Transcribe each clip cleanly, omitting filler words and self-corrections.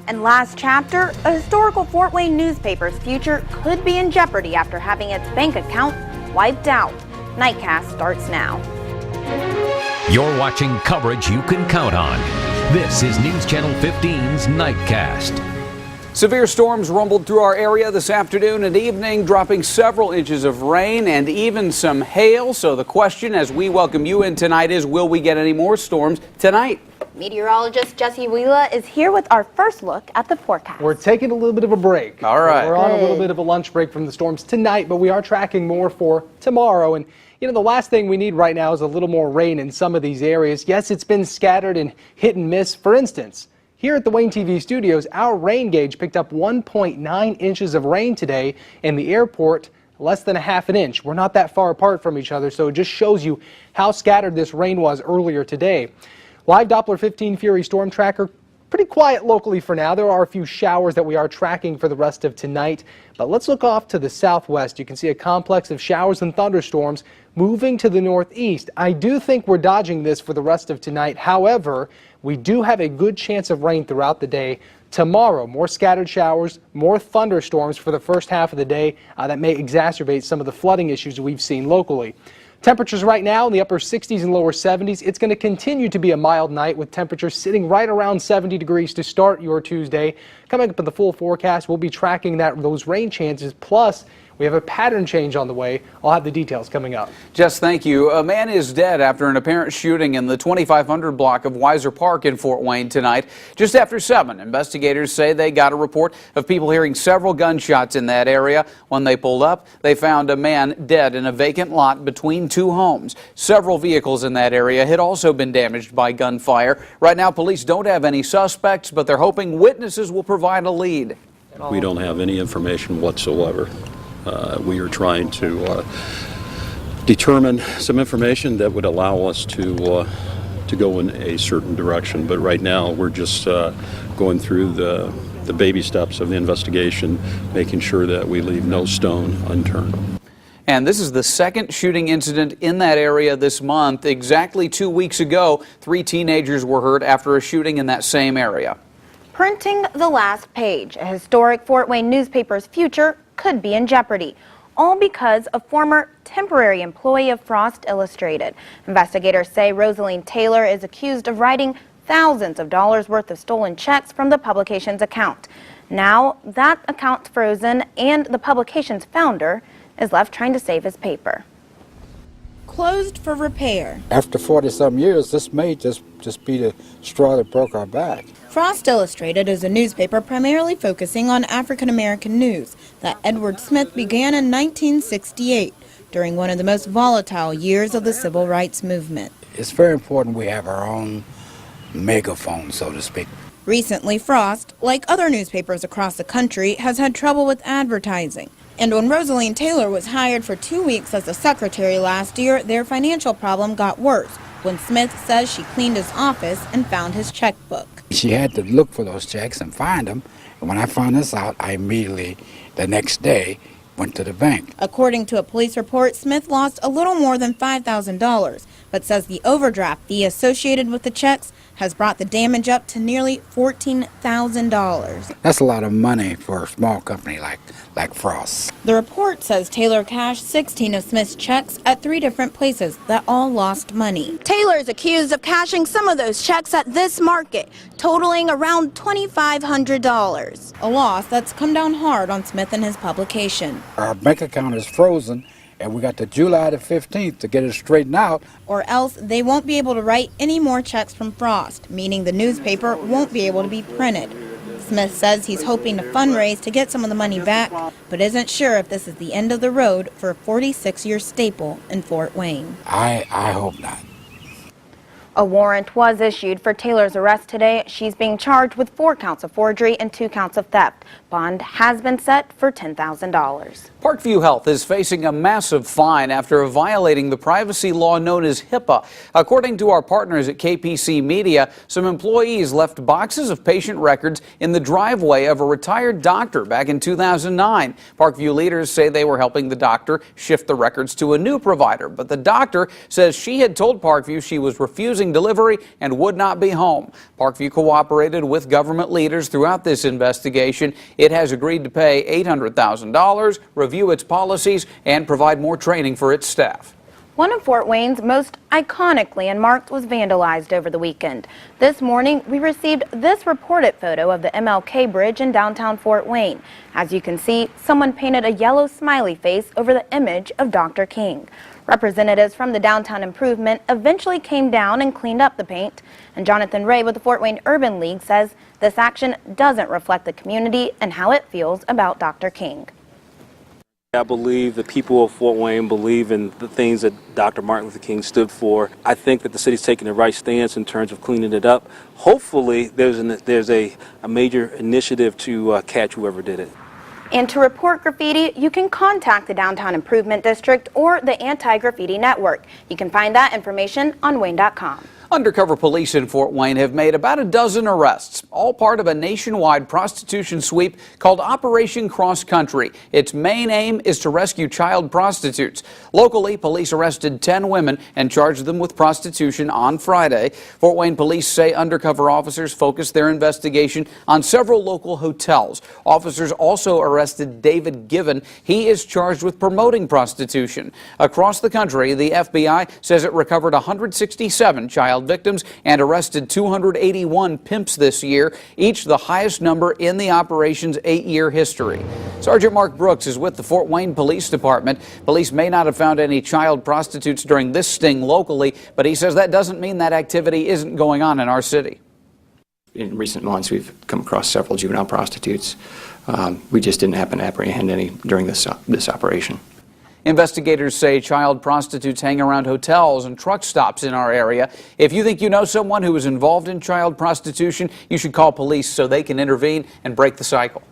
And last chapter, a historical Fort Wayne newspaper's future could be in jeopardy after having its bank account wiped out. Nightcast starts now. You're watching coverage you can count on. This is News Channel 15's Nightcast. Severe storms rumbled through our area this afternoon and evening, dropping several inches of rain and even some hail. So the question as we welcome you in tonight is, will we get any more storms tonight? Meteorologist Jesse Wheeler is here with our first look at the forecast. We're taking a little bit of a break. All right. We're on a little bit of a lunch break from the storms tonight, but we are tracking more for tomorrow. And you know, the last thing we need right now is a little more rain in some of these areas. Yes, it's been scattered and hit and miss. For instance, here at the Wayne TV studios, our rain gauge picked up 1.9 inches of rain today. In the airport, less than a half an inch. We're not that far apart from each other, so it just shows you how scattered this rain was earlier today. Live Doppler 15 Fury storm tracker, pretty quiet locally for now. There are a few showers that we are tracking for the rest of tonight. But let's look off to the southwest. You can see a complex of showers and thunderstorms moving to the northeast. I do think we're dodging this for the rest of tonight. However, we do have a good chance of rain throughout the day. Tomorrow, more scattered showers, more thunderstorms for the first half of the day that may exacerbate some of the flooding issues we've seen locally. Temperatures right now in the upper 60s and lower 70s. It's going to continue to be a mild night with temperatures sitting right around 70 degrees to start your Tuesday. Coming up in the full forecast, we'll be tracking those rain chances. Plus, we have a pattern change on the way. I'll have the details coming up. Jess, thank you. A man is dead after an apparent shooting in the 2500 block of Weiser Park in Fort Wayne tonight. Just after 7, investigators say they got a report of people hearing several gunshots in that area. When they pulled up, they found a man dead in a vacant lot between two homes. Several vehicles in that area had also been damaged by gunfire. Right now, police don't have any suspects, but they're hoping witnesses will provide a lead. We don't have any information whatsoever. We are trying to determine some information that would allow us to go in a certain direction. But right now, we're just going through the baby steps of the investigation, making sure that we leave no stone unturned. And this is the second shooting incident in that area this month. Exactly 2 weeks ago, 3 teenagers were hurt after a shooting in that same area. Printing the last page, a historic Fort Wayne newspaper's future could be in jeopardy, all because a former temporary employee of Frost Illustrated. Investigators say Rosaline Taylor is accused of writing thousands of dollars worth of stolen checks from the publication's account. Now that account's frozen and the publication's founder is left trying to save his paper. Closed for repair. After 40-some years, this may just be the straw that broke our back. Frost Illustrated is a newspaper primarily focusing on African American news that Edward Smith began in 1968 during one of the most volatile years of the civil rights movement. It's very important we have our own megaphone, so to speak. Recently, Frost, like other newspapers across the country, has had trouble with advertising. And when Rosaline Taylor was hired for 2 weeks as a secretary last year, their financial problem got worse when Smith says she cleaned his office and found his checkbook. She had to look for those checks and find them. And when I found this out, I immediately, the next day, went to the bank. According to a police report, Smith lost a little more than $5,000, but says the overdraft fee associated with the checks has brought the damage up to nearly $14,000. That's a lot of money for a small company like Frost. The report says Taylor cashed 16 of Smith's checks at 3 different places that all lost money. Taylor is accused of cashing some of those checks at this market, totaling around $2,500, a loss that's come down hard on Smith and his publication. Our bank account is frozen, and we got to July the 15th to get it straightened out. Or else they won't be able to write any more checks from Frost, meaning the newspaper won't be able to be printed. Smith says he's hoping to fundraise to get some of the money back, but isn't sure if this is the end of the road for a 46-year staple in Fort Wayne. I hope not. A warrant was issued for Taylor's arrest today. She's being charged with 4 counts of forgery and 2 counts of theft. Bond has been set for $10,000. Parkview Health is facing a massive fine after violating the privacy law known as HIPAA. According to our partners at KPC Media, some employees left boxes of patient records in the driveway of a retired doctor back in 2009. Parkview leaders say they were helping the doctor shift the records to a new provider, but the doctor says she had told Parkview she was refusing refusing delivery and would not be home. Parkview cooperated with government leaders throughout this investigation. It has agreed to pay $800,000, review its policies, and provide more training for its staff. One of Fort Wayne's most iconic landmarks was vandalized over the weekend. This morning, we received this reported photo of the MLK Bridge in downtown Fort Wayne. As you can see, someone painted a yellow smiley face over the image of Dr. King. Representatives from the Downtown Improvement eventually came down and cleaned up the paint. And Jonathan Ray with the Fort Wayne Urban League says this action doesn't reflect the community and how it feels about Dr. King. I believe the people of Fort Wayne believe in the things that Dr. Martin Luther King stood for. I think that the city's taking the right stance in terms of cleaning it up. Hopefully, there's a major initiative to catch whoever did it. And to report graffiti, you can contact the Downtown Improvement District or the Anti-Graffiti Network. You can find that information on Wayne.com. Undercover police in Fort Wayne have made about a dozen arrests, all part of a nationwide prostitution sweep called Operation Cross Country. Its main aim is to rescue child prostitutes. Locally, police arrested 10 women and charged them with prostitution on Friday. Fort Wayne police say undercover officers focused their investigation on several local hotels. Officers also arrested David Given. He is charged with promoting prostitution. Across the country, the FBI says it recovered 167 child victims and arrested 281 pimps this year, each the highest number in the operation's 8-year history. Sergeant Mark Brooks is with the Fort Wayne Police Department. Police may not have found any child prostitutes during this sting locally, but he says that doesn't mean that activity isn't going on in our city. In recent months, we've come across several juvenile prostitutes. We just didn't happen to apprehend any during this operation. Investigators say child prostitutes hang around hotels and truck stops in our area. If you think you know someone who is involved in child prostitution, you should call police so they can intervene and break the cycle.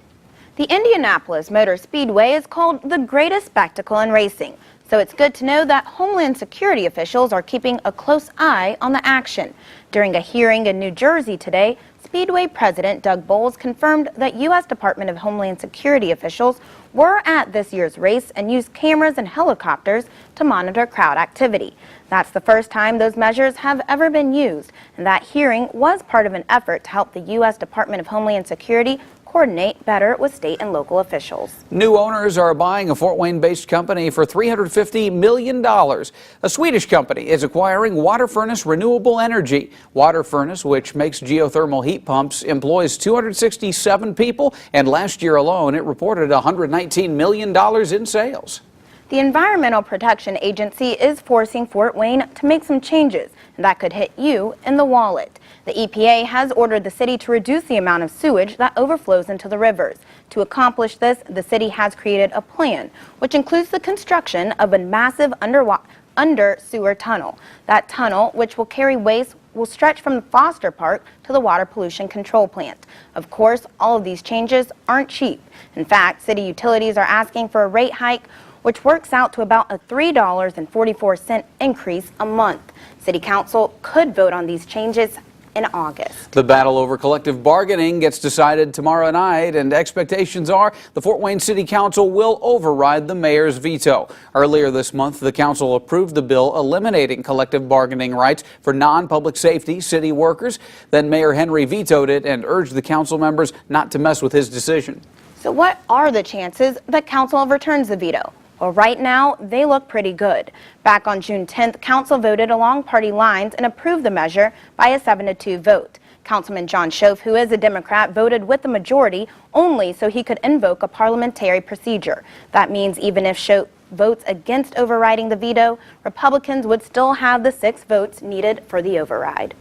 The Indianapolis Motor Speedway is called the greatest spectacle in racing. So it's good to know that Homeland Security officials are keeping a close eye on the action. During a hearing in New Jersey today, Speedway President Doug Bowles confirmed that U.S. Department of Homeland Security officials were at this year's race and used cameras and helicopters to monitor crowd activity. That's the first time those measures have ever been used, and that hearing was part of an effort to help the U.S. Department of Homeland Security coordinate better with state and local officials. New owners are buying a Fort Wayne-based company for $350 million. A Swedish company is acquiring Water Furnace Renewable Energy. Water Furnace, which makes geothermal heat pumps, employs 267 people, and last year alone it reported $119 million in sales. The Environmental Protection Agency is forcing Fort Wayne to make some changes, and that could hit you in the wallet. The EPA has ordered the city to reduce the amount of sewage that overflows into the rivers. To accomplish this, the city has created a plan, which includes the construction of a massive under-sewer tunnel. That tunnel, which will carry waste, will stretch from the Foster Park to the water pollution control plant. Of course, all of these changes aren't cheap. In fact, city utilities are asking for a rate hike, which works out to about a $3.44 increase a month. City Council could vote on these changes in August. The battle over collective bargaining gets decided tomorrow night, and expectations are the Fort Wayne City Council will override the mayor's veto. Earlier this month, the council approved the bill eliminating collective bargaining rights for non-public safety city workers. Then Mayor Henry vetoed it and urged the council members not to mess with his decision. So what are the chances that council overturns the veto? Well, right now, they look pretty good. Back on June 10th, council voted along party lines and approved the measure by a 7-2 vote. Councilman John Schoaf, who is a Democrat, voted with the majority only so he could invoke a parliamentary procedure. That means even if Schoaf votes against overriding the veto, Republicans would still have the 6 votes needed for the override.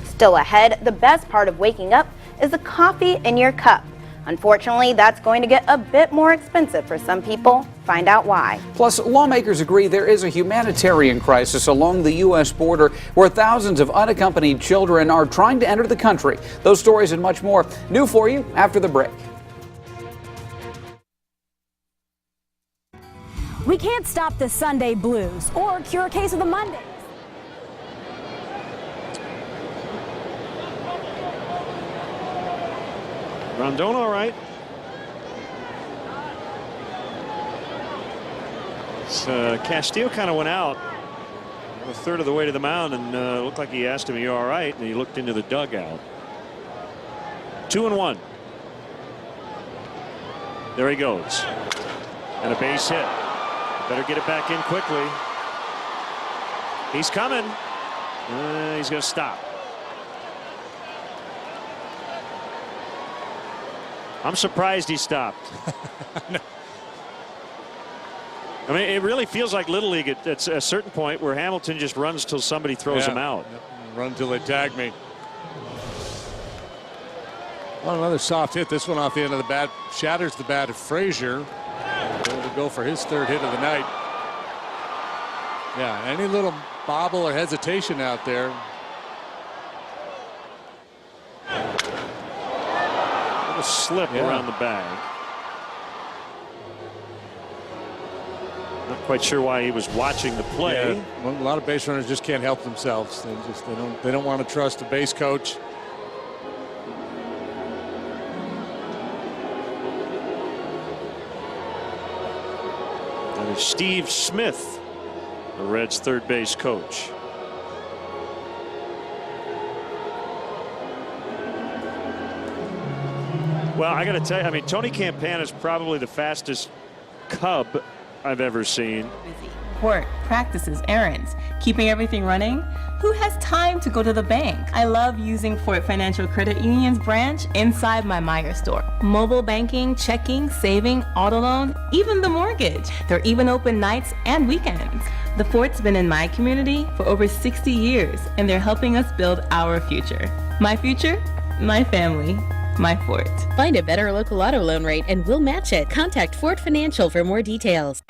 Still ahead, the best part of waking up is the coffee in your cup. Unfortunately, that's going to get a bit more expensive for some people. Find out why. Plus, lawmakers agree there is a humanitarian crisis along the U.S. border where thousands of unaccompanied children are trying to enter the country. Those stories and much more new for you after the break. We can't stop the Sunday blues or cure a case of the Mondays. Rondon all right. Castile kind of went out. a third of the way to the mound and looked like he asked him, "Are you all right?" And he looked into the dugout. 2-1. There he goes. And a base hit. Better get it back in quickly. He's coming. He's going to stop. I'm surprised he stopped. I mean, it really feels like Little League at a certain point where Hamilton just runs till somebody throws him out. Run till they tag me. Well, another soft hit. This one off the end of the bat shatters the bat of Frazier. To go for his third hit of the night. Yeah, any little bobble or hesitation out there. A slip around the bag. Not quite sure why he was watching the play. Yeah, well, a lot of base runners just can't help themselves. They don't want to trust the base coach. That is Steve Smith, the Reds' third base coach. Well, I got to tell you, I mean, Tony Campana is probably the fastest Cub I've ever seen. Work, practices, errands, keeping everything running. Who has time to go to the bank? I love using Fort Financial Credit Union's branch inside my Meijer store. Mobile banking, checking, saving, auto loan, even the mortgage. They're even open nights and weekends. The Fort's been in my community for over 60 years, and they're helping us build our future. My future, my family. My Fort. Find a better local auto loan rate and we'll match it. Contact Fort Financial for more details.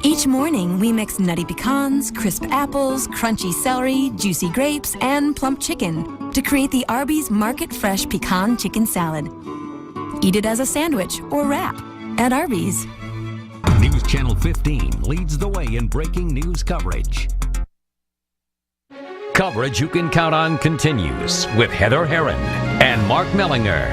Each morning, we mix nutty pecans, crisp apples, crunchy celery, juicy grapes, and plump chicken to create the Arby's Market Fresh Pecan Chicken Salad. Eat it as a sandwich or wrap at Arby's. News Channel 15 leads the way in breaking news coverage. Coverage you can count on continues with Heather Herron and Mark Mellinger.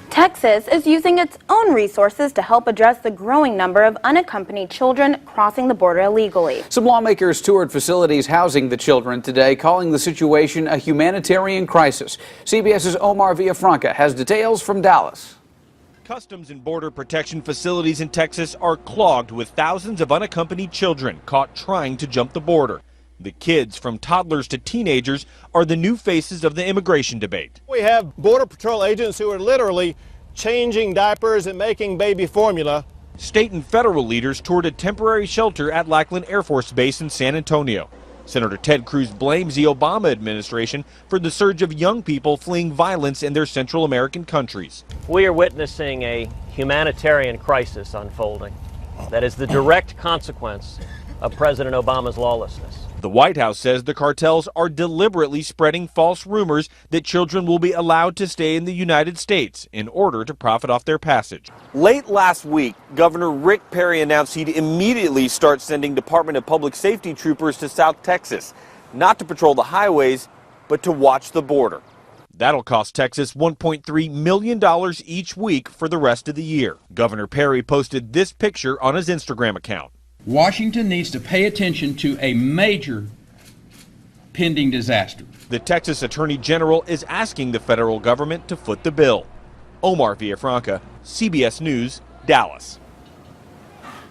Texas is using its own resources to help address the growing number of unaccompanied children crossing the border illegally. Some lawmakers toured facilities housing the children today, calling the situation a humanitarian crisis. CBS's Omar Villafranca has details from Dallas. Customs and Border Protection facilities in Texas are clogged with thousands of unaccompanied children caught trying to jump the border. The kids, from toddlers to teenagers, are the new faces of the immigration debate. We have Border Patrol agents who are literally changing diapers and making baby formula. State and federal leaders toured a temporary shelter at Lackland Air Force Base in San Antonio. Senator Ted Cruz blames the Obama administration for the surge of young people fleeing violence in their Central American countries. We are witnessing a humanitarian crisis unfolding that is the direct consequence of President Obama's lawlessness. The White House says the cartels are deliberately spreading false rumors that children will be allowed to stay in the United States in order to profit off their passage. Late last week, Governor Rick Perry announced he'd immediately start sending Department of Public Safety troopers to South Texas, not to patrol the highways, but to watch the border. That'll cost Texas $1.3 million each week for the rest of the year. Governor Perry posted this picture on his Instagram account. Washington needs to pay attention to a major pending disaster. The Texas Attorney General is asking the federal government to foot the bill. Omar Villafranca, CBS News, Dallas.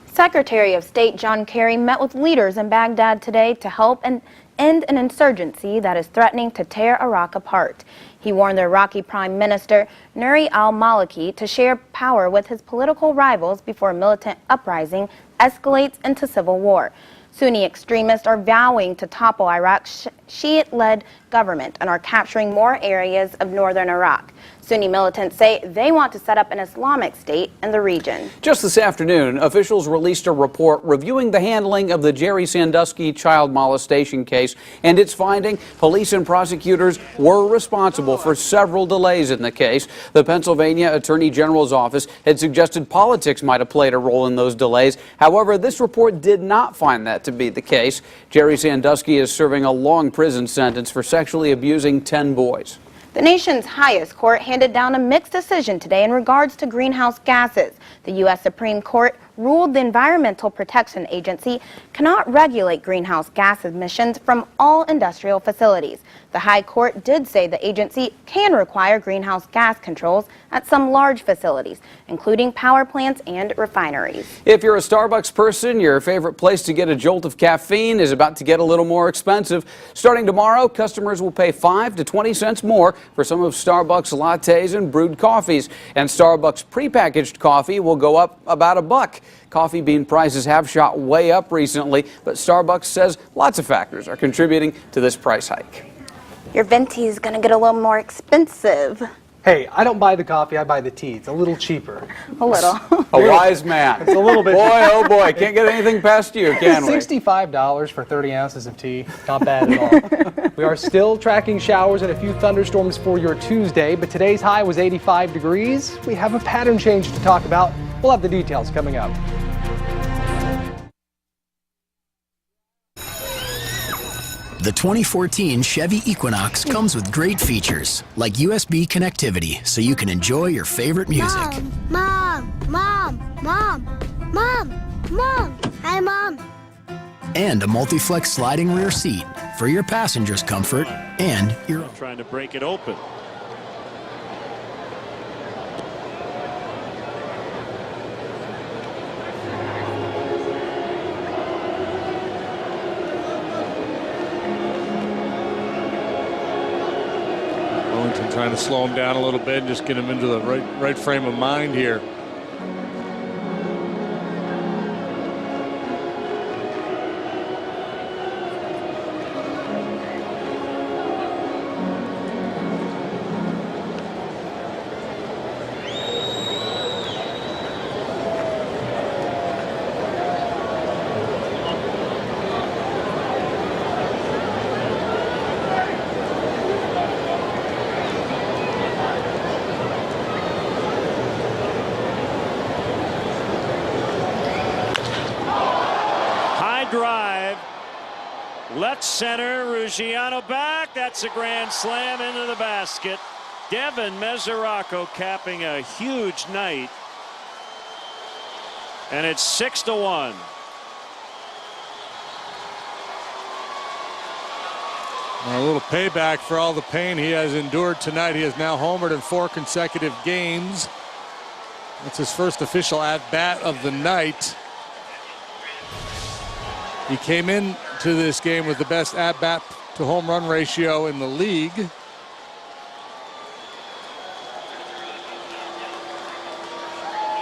Secretary of State John Kerry met with leaders in Baghdad today to help end an insurgency that is threatening to tear Iraq apart. He warned the Iraqi Prime Minister Nouri al-Maliki to share power with his political rivals before a militant uprising escalates into civil war. Sunni extremists are vowing to topple Iraq's Shiite-led government and are capturing more areas of northern Iraq. Sunni militants say they want to set up an Islamic state in the region. Just this afternoon, officials released a report reviewing the handling of the Jerry Sandusky child molestation case and its finding police and prosecutors were responsible for several delays in the case. The Pennsylvania Attorney General's office had suggested politics might have played a role in those delays. However, this report did not find that to be the case. Jerry Sandusky is serving a long prison sentence for sexually abusing 10 boys. The nation's highest court handed down a mixed decision today in regards to greenhouse gases. The U.S. Supreme Court ruled the Environmental Protection Agency cannot regulate greenhouse gas emissions from all industrial facilities. The High Court did say the agency can require greenhouse gas controls at some large facilities, including power plants and refineries. If you're a Starbucks person, your favorite place to get a jolt of caffeine is about to get a little more expensive. Starting tomorrow, customers will pay 5 to 20 cents more for some of Starbucks lattes and brewed coffees. And Starbucks prepackaged coffee will go up about $1. Coffee bean prices have shot way up recently, but Starbucks says lots of factors are contributing to this price hike. Your venti is going to get a little more expensive. Hey, I don't buy the coffee, I buy the tea. It's a little cheaper. A little. A wise man. It's a little bit. Boy, oh boy, can't get anything past you, can we? $65 for 30 ounces of tea. Not bad at all. We are still tracking showers and a few thunderstorms for your Tuesday, but today's high was 85 degrees. We have a pattern change to talk about. We'll have the details coming up. The 2014 Chevy Equinox comes with great features, like USB connectivity, so you can enjoy your favorite music. Mom! Hi, Mom! And a multi-flex sliding rear seat for your passenger's comfort and your own. Trying to break it open. Trying to slow him down a little bit and just get him into the right frame of mind here. Drive, left center, Ruggiano back. That's a grand slam into the basket. Devin Mesoraco capping a huge night. And it's 6-1. A little payback for all the pain he has endured tonight. He has now homered in 4 consecutive games. That's his first official at-bat of the night. He came into this game with the best at-bat to home run ratio in the league.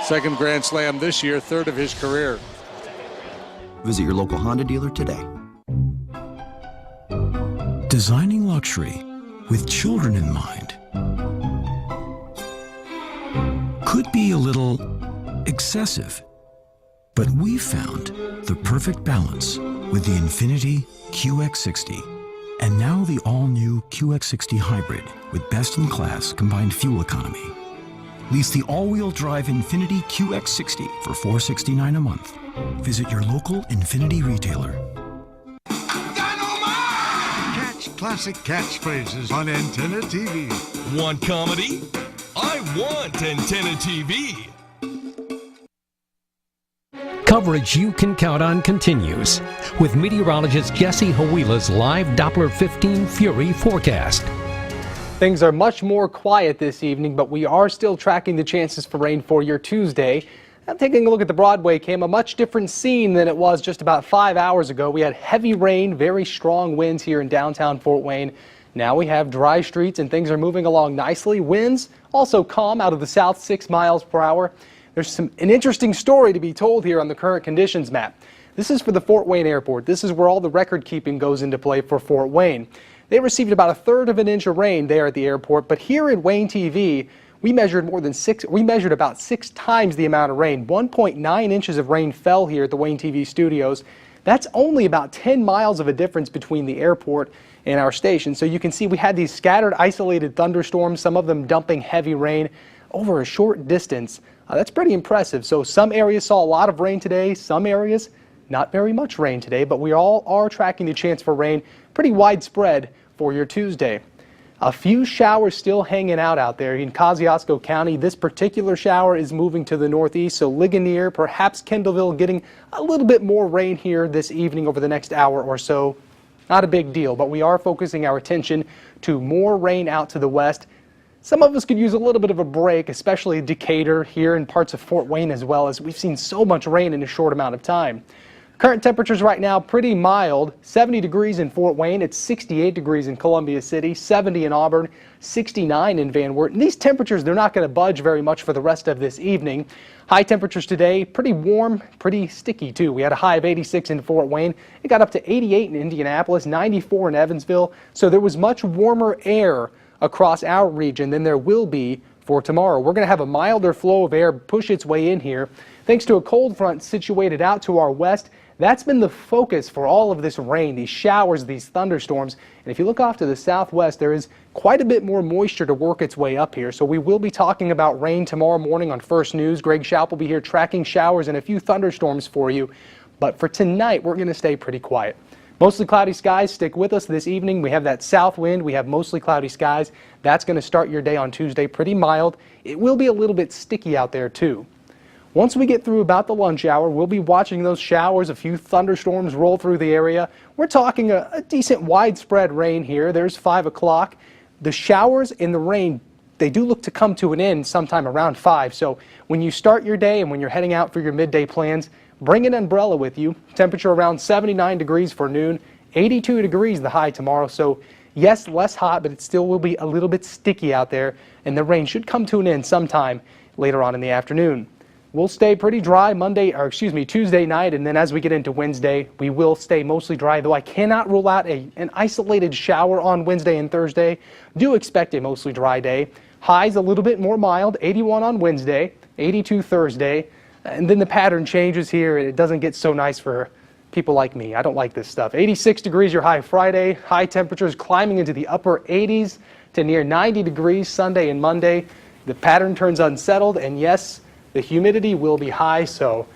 Second grand slam this year, 3rd of his career. Visit your local Honda dealer today. Designing luxury with children in mind could be a little excessive, but we found the perfect balance with the Infiniti QX60 and now the all-new QX60 Hybrid with best-in-class combined fuel economy. Lease the all-wheel drive Infiniti QX60 for $469 a month. Visit your local Infiniti retailer. Catch classic catchphrases on Antenna TV. Want comedy? I want Antenna TV. Coverage you can count on continues with meteorologist Jesse Hawila's live Doppler 15 Fury forecast. Things are much more quiet this evening, but we are still tracking the chances for rain for your Tuesday. Now, taking a look at the Broadway cam, a much different scene than it was just about 5 hours ago. We had heavy rain, very strong winds here in downtown Fort Wayne. Now we have dry streets and things are moving along nicely. Winds also calm out of the south, 6 miles per hour. There's an interesting story to be told here on the current conditions map. This is for the Fort Wayne Airport. This is where all the record keeping goes into play for Fort Wayne. They received about 1/3 of an inch of rain there at the airport, but here at Wayne TV, we measured about 6 times the amount of rain. 1.9 inches of rain fell here at the Wayne TV studios. That's only about 10 miles of a difference between the airport and our station. So you can see we had these scattered, isolated thunderstorms, some of them dumping heavy rain over a short distance. That's pretty impressive. So some areas saw a lot of rain today, some areas not very much rain today, but we all are tracking the chance for rain pretty widespread for your Tuesday. A few showers still hanging out there in Kosciuszko County. This particular shower is moving to the northeast, so Ligonier, perhaps Kendallville getting a little bit more rain here this evening over the next hour or so. Not a big deal, but we are focusing our attention to more rain out to the west. Some of us could use a little bit of a break, especially Decatur here in parts of Fort Wayne as well, as we've seen so much rain in a short amount of time. Current temperatures right now pretty mild, 70 degrees in Fort Wayne, it's 68 degrees in Columbia City, 70 in Auburn, 69 in Van Wert. And these temperatures, they're not going to budge very much for the rest of this evening. High temperatures today, pretty warm, pretty sticky too. We had a high of 86 in Fort Wayne. It got up to 88 in Indianapolis, 94 in Evansville. So there was much warmer air across our region than there will be for tomorrow. We're going to have a milder flow of air push its way in here thanks to a cold front situated out to our west. That's been the focus for all of this rain, these showers, these thunderstorms. And if you look off to the southwest, there is quite a bit more moisture to work its way up here. So we will be talking about rain tomorrow morning on First News. Greg Schaup will be here tracking showers and a few thunderstorms for you. But for tonight, we're going to stay pretty quiet. Mostly cloudy skies stick with us this evening. We have that south wind. We have mostly cloudy skies. That's going to start your day on Tuesday pretty mild. It will be a little bit sticky out there too. Once we get through about the lunch hour, we'll be watching those showers, a few thunderstorms roll through the area. We're talking a decent widespread rain here. There's 5 o'clock. The showers and the rain, they do look to come to an end sometime around 5. So when you start your day and when you're heading out for your midday plans, bring an umbrella with you. Temperature around 79 degrees for noon, 82 degrees the high tomorrow. So yes, less hot, but it still will be a little bit sticky out there. And the rain should come to an end sometime later on in the afternoon. We'll stay pretty dry Tuesday night, and then as we get into Wednesday, we will stay mostly dry, though I cannot rule out an isolated shower on Wednesday and Thursday. Do expect a mostly dry day. Highs a little bit more mild, 81 on Wednesday, 82 Thursday, and then the pattern changes here, and it doesn't get so nice for people like me. I don't like this stuff. 86 degrees your high Friday, high temperatures climbing into the upper 80s to near 90 degrees Sunday and Monday. The pattern turns unsettled, and yes, the humidity will be high, so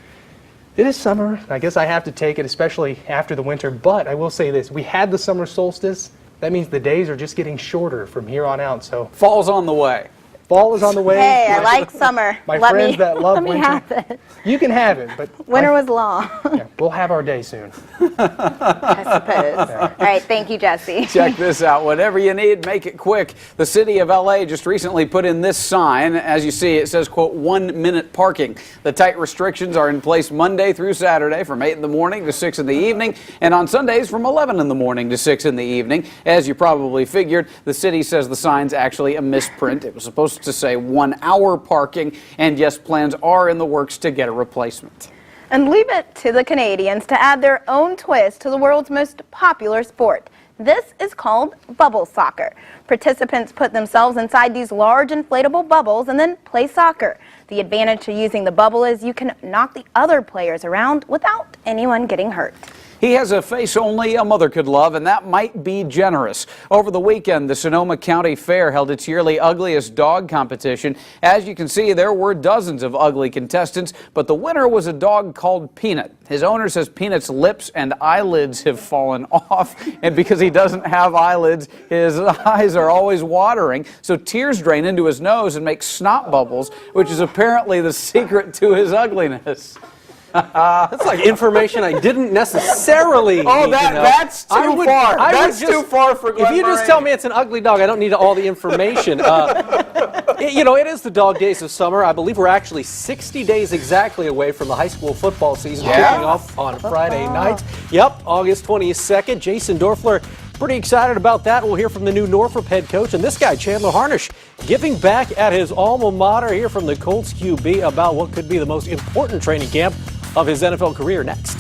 it is summer. I guess I have to take it, especially after the winter. But I will say this, we had the summer solstice. That means the days are just getting shorter from here on out. So fall's on the way. Fall is on the way. Hey, I like summer. My friends that love let me winter. have it. You can have it, but winter was long. Yeah, we'll have our day soon. I suppose. Yeah. All right, thank you, Jesse. Check this out. Whatever you need, make it quick. The city of LA just recently put in this sign. As you see, it says, quote, 1-minute parking. The tight restrictions are in place Monday through Saturday from 8 in the morning to 6 in the evening, and on Sundays from 11 in the morning to 6 in the evening. As you probably figured, the city says the sign's actually a misprint. It was supposed to say 1 hour parking, and yes, plans are in the works to get a replacement. And leave it to the Canadians to add their own twist to the world's most popular sport. This is called bubble soccer. Participants put themselves inside these large inflatable bubbles and then play soccer. The advantage to using the bubble is you can knock the other players around without anyone getting hurt. He has a face only a mother could love, and that might be generous. Over the weekend, the Sonoma County Fair held its yearly Ugliest Dog competition. As you can see, there were dozens of ugly contestants, but the winner was a dog called Peanut. His owner says Peanut's lips and eyelids have fallen off, and because he doesn't have eyelids, his eyes are always watering, so tears drain into his nose and make snot bubbles, which is apparently the secret to his ugliness. That's like information I didn't necessarily need to know. That's too far. That's too far for Glenn If you just tell me it's an ugly dog, I don't need all the information. It is the dog days of summer. I believe we're actually 60 days exactly away from the high school football season kicking off on Friday night. Yep, August 22nd. Jason Dorfler, pretty excited about that. We'll hear from the new Norfolk head coach. And this guy, Chandler Harnish, giving back at his alma mater. Hear from the Colts QB about what could be the most important training camp of his NFL career next.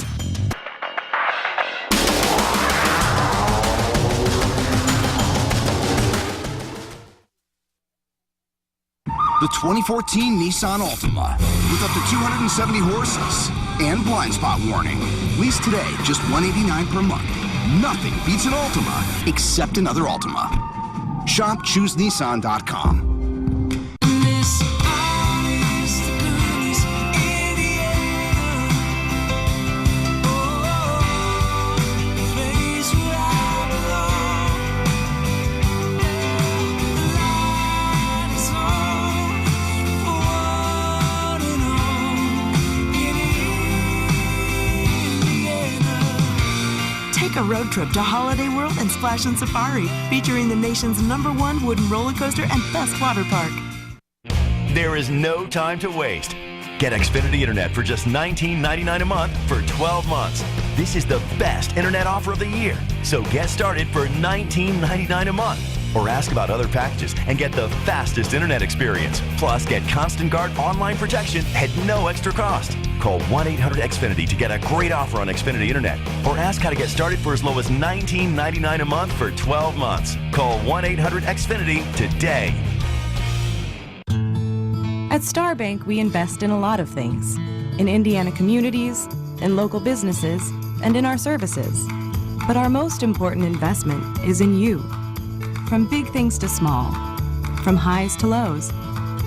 The 2014 Nissan Altima with up to 270 horses and blind spot warning. Lease today, just $189 per month. Nothing beats an Altima except another Altima. Shop ChooseNissan.com. Take a road trip to Holiday World and Splash and Safari, featuring the nation's #1 wooden roller coaster and best water park. There is no time to waste. Get Xfinity Internet for just $19.99 a month for 12 months. This is the best internet offer of the year. So get started for $19.99 a month. Or ask about other packages and get the fastest internet experience. Plus, get Constant Guard online protection at no extra cost. Call 1-800-XFINITY to get a great offer on Xfinity Internet. Or ask how to get started for as low as $19.99 a month for 12 months. Call 1-800-XFINITY today. At Star Bank, we invest in a lot of things. In Indiana communities, in local businesses, and in our services. But our most important investment is in you. From big things to small, from highs to lows,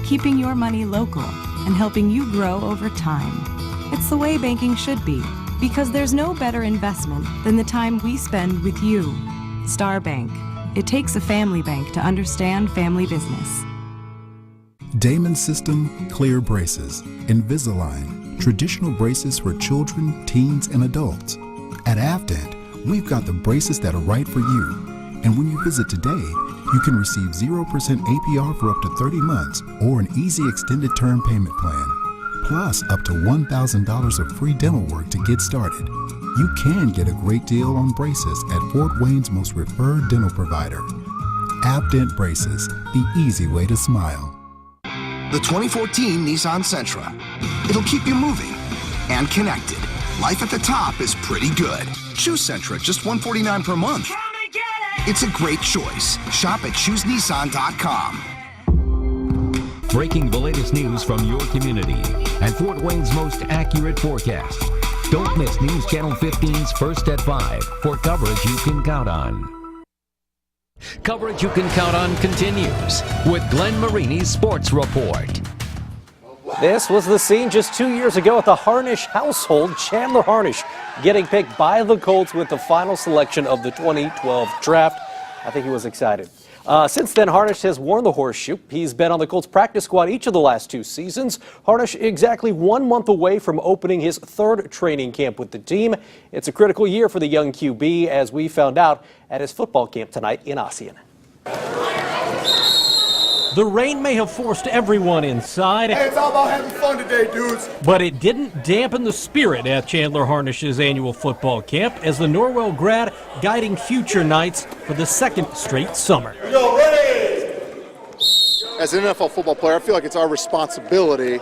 keeping your money local and helping you grow over time. It's the way banking should be, because there's no better investment than the time we spend with you. Star Bank. It takes a family bank to understand family business. Damon System Clear Braces, Invisalign, traditional braces for children, teens, and adults. At Avdent, we've got the braces that are right for you. And when you visit today, you can receive 0% APR for up to 30 months or an easy extended term payment plan. Plus, up to $1,000 of free dental work to get started. You can get a great deal on braces at Fort Wayne's most referred dental provider. Avdent Braces, the easy way to smile. The 2014 Nissan Sentra. It'll keep you moving and connected. Life at the top is pretty good. Choose Sentra, just $149 per month. It's a great choice. Shop at ChooseNissan.com. Breaking the latest news from your community and Fort Wayne's most accurate forecast. Don't miss News Channel 15's First at 5 for coverage you can count on. Coverage you can count on continues with Glenn Marini's Sports Report. This was the scene just 2 years ago at the Harnish household. Chandler Harnish getting picked by the Colts with the final selection of the 2012 draft. I think he was excited. Since then, Harnish has worn the horseshoe. He's been on the Colts practice squad each of the last 2 seasons. Harnish exactly 1 month away from opening his 3rd training camp with the team. It's a critical year for the young QB, as we found out at his football camp tonight in Ossian. The rain may have forced everyone inside. Hey, it's all about having fun today, dudes. But it didn't dampen the spirit at Chandler Harnish's annual football camp as the Norwell grad guiding future Knights for the 2nd straight summer. Yo, ready! As an NFL football player, I feel like it's our responsibility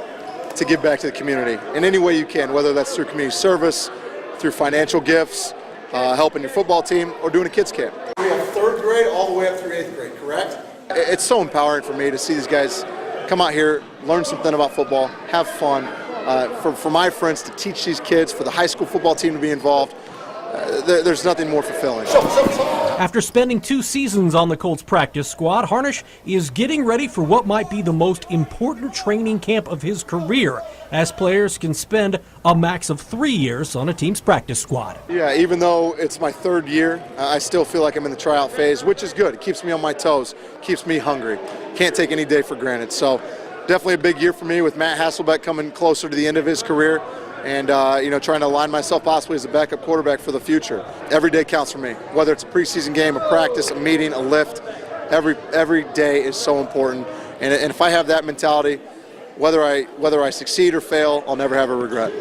to give back to the community in any way you can, whether that's through community service, through financial gifts, helping your football team, or doing a kids camp. We have 3rd grade all the way up through 8th grade, correct? It's so empowering for me to see these guys come out here, learn something about football, have fun. For my friends to teach these kids, for the high school football team to be involved, there's nothing more fulfilling. After spending 2 seasons on the Colts practice squad, Harnish is getting ready for what might be the most important training camp of his career, as players can spend a max of 3 years on a team's practice squad. Yeah, even though it's my 3rd year, I still feel like I'm in the tryout phase, which is good. It keeps me on my toes, keeps me hungry. Can't take any day for granted. So definitely a big year for me with Matt Hasselbeck coming closer to the end of his career. And, trying to align myself possibly as a backup quarterback for the future. Every day counts for me, whether it's a preseason game, a practice, a meeting, a lift. Every day is so important. And if I have that mentality, whether I succeed or fail, I'll never have a regret.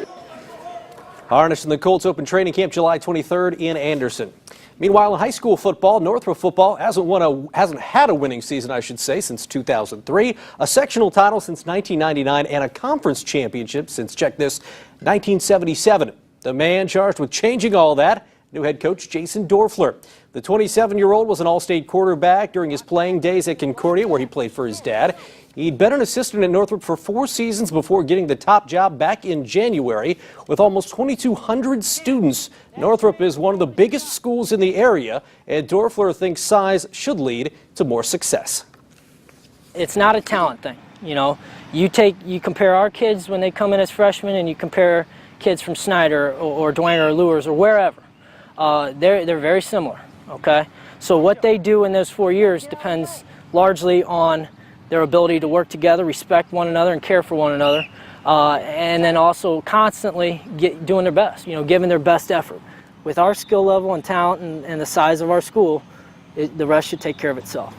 Harnish and the Colts open training camp July 23rd in Anderson. Meanwhile, in high school football, Northrop football hasn't had a winning season, I should say, since 2003, a sectional title since 1999, and a conference championship since, check this, 1977. The man charged with changing all that, new head coach Jason Dorfler. The 27-year-old was an all-state quarterback during his playing days at Concordia, where he played for his dad. He'd been an assistant at Northrop for 4 seasons before getting the top job back in January. With almost 2,200 students, Northrop is one of the biggest schools in the area, and Dorfler thinks size should lead to more success. It's not a talent thing, you know. You compare our kids when they come in as freshmen, and you compare kids from Snyder or Dwanger or Lures or wherever. They're very similar, okay? So what they do in those 4 years depends largely on their ability to work together, respect one another, and care for one another, and then also constantly doing their best, you know, giving their best effort. with our skill level and talent and the size of our school, the rest should take care of itself.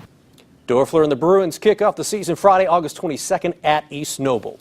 Dorfler and the Bruins kick off the season Friday, August 22nd at East Noble.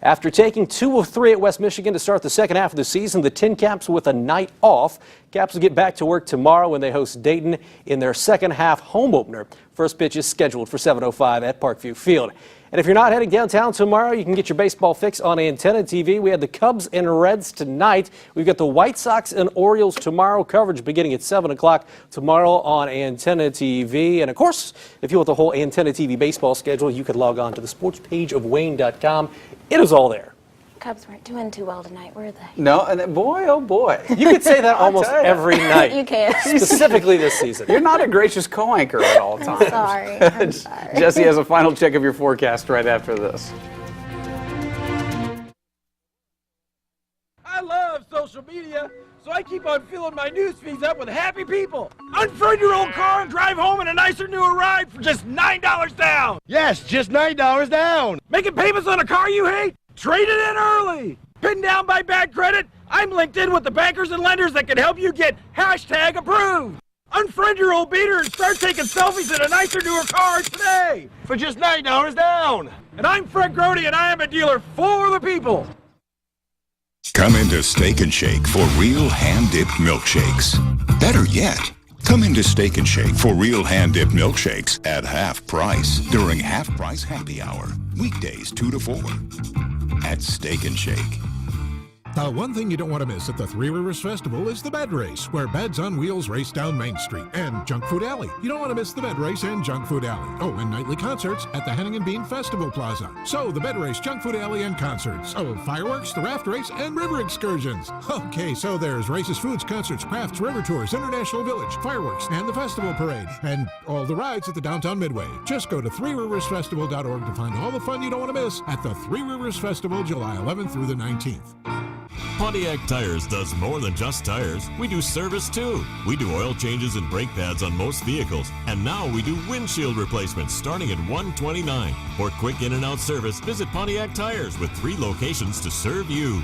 After taking 2 of 3 at West Michigan to start the second half of the season, the Tin Caps with a night off. Caps will get back to work tomorrow when they host Dayton in their second half home opener. First pitch is scheduled for 7:05 at Parkview Field. And if you're not heading downtown tomorrow, you can get your baseball fix on Antenna TV. We had the Cubs and Reds tonight. We've got the White Sox and Orioles tomorrow. Coverage beginning at 7 o'clock tomorrow on Antenna TV. And of course, if you want the whole Antenna TV baseball schedule, you could log on to the sports page of Wayne.com. It is all there. Cubs weren't doing too well tonight, were they? No, and boy, oh boy. You could say that almost every night. You can. Specifically this season. You're not a gracious co-anchor at all times. I'm sorry. Jesse has a final check of your forecast right after this. I love social media, so I keep on filling my news feeds up with happy people. Unfriend your old car and drive home in a nicer, newer ride for just $9 down. Yes, just $9 down. Making payments on a car you hate? Trade it in early. Pinned down by bad credit? I'm linked in with the bankers and lenders that can help you get #approved. Unfriend your old beater and start taking selfies in a nicer, newer car today. For just $9 down. And I'm Fred Grody, and I am a dealer for the people. Come into Steak and Shake for real hand-dipped milkshakes. Better yet, come into Steak and Shake for real hand-dipped milkshakes at half price during half-price happy hour. Weekdays 2 to 4 at Steak and Shake. The one thing you don't want to miss at the Three Rivers Festival is the bed race, where beds on wheels race down Main Street, and Junk Food Alley. You don't want to miss the bed race and Junk Food Alley. Oh, and nightly concerts at the Henning and Bean Festival Plaza. So, the bed race, Junk Food Alley, and concerts. Oh, fireworks, the raft race, and river excursions. Okay, so there's races, foods, concerts, crafts, river tours, International Village, fireworks, and the festival parade, and all the rides at the Downtown Midway. Just go to threeriversfestival.org to find all the fun you don't want to miss at the Three Rivers Festival, July 11th through the 19th. Pontiac Tires does more than just tires. We do service too. We do oil changes and brake pads on most vehicles. And now we do windshield replacements starting at $129. For quick in and out service, visit Pontiac Tires with 3 locations to serve you.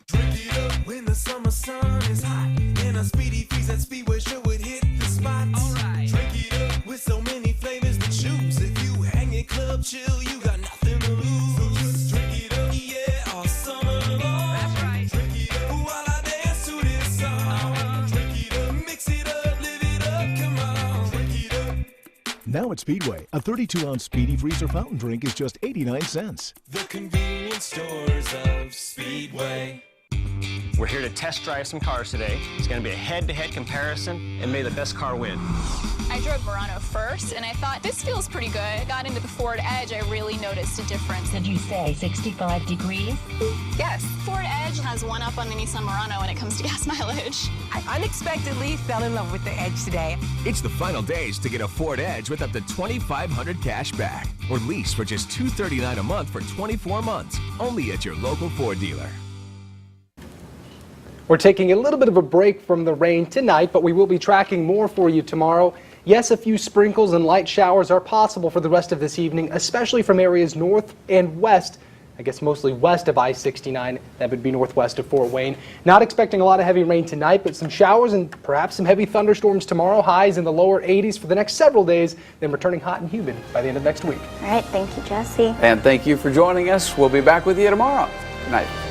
Drink it up when the summer sun is hot. And a speedy freeze at Speedway sure would hit the spot. Alright. Drink it up with so many flavors to choose. If you hang at Club Chill, you got nothing to lose. So just drink it up, yeah, all summer long. Now at Speedway, a 32-ounce Speedy Freezer fountain drink is just 89 cents. The convenience stores of Speedway. We're here to test drive some cars today. It's going to be a head-to-head comparison, and may the best car win. I drove Murano first, and I thought, this feels pretty good. I got into the Ford Edge, I really noticed a difference. Did you say 65 degrees? Yes. Ford Edge has one up on the Nissan Murano when it comes to gas mileage. I unexpectedly fell in love with the Edge today. It's the final days to get a Ford Edge with up to $2,500 cash back, or lease for just $239 a month for 24 months, only at your local Ford dealer. We're taking a little bit of a break from the rain tonight, but we will be tracking more for you tomorrow. Yes, a few sprinkles and light showers are possible for the rest of this evening, especially from areas north and west. I guess mostly west of I-69. That would be northwest of Fort Wayne. Not expecting a lot of heavy rain tonight, but some showers and perhaps some heavy thunderstorms tomorrow. Highs in the lower 80s for the next several days, then returning hot and humid by the end of next week. All right, thank you, Jesse. And thank you for joining us. We'll be back with you tomorrow. Good night.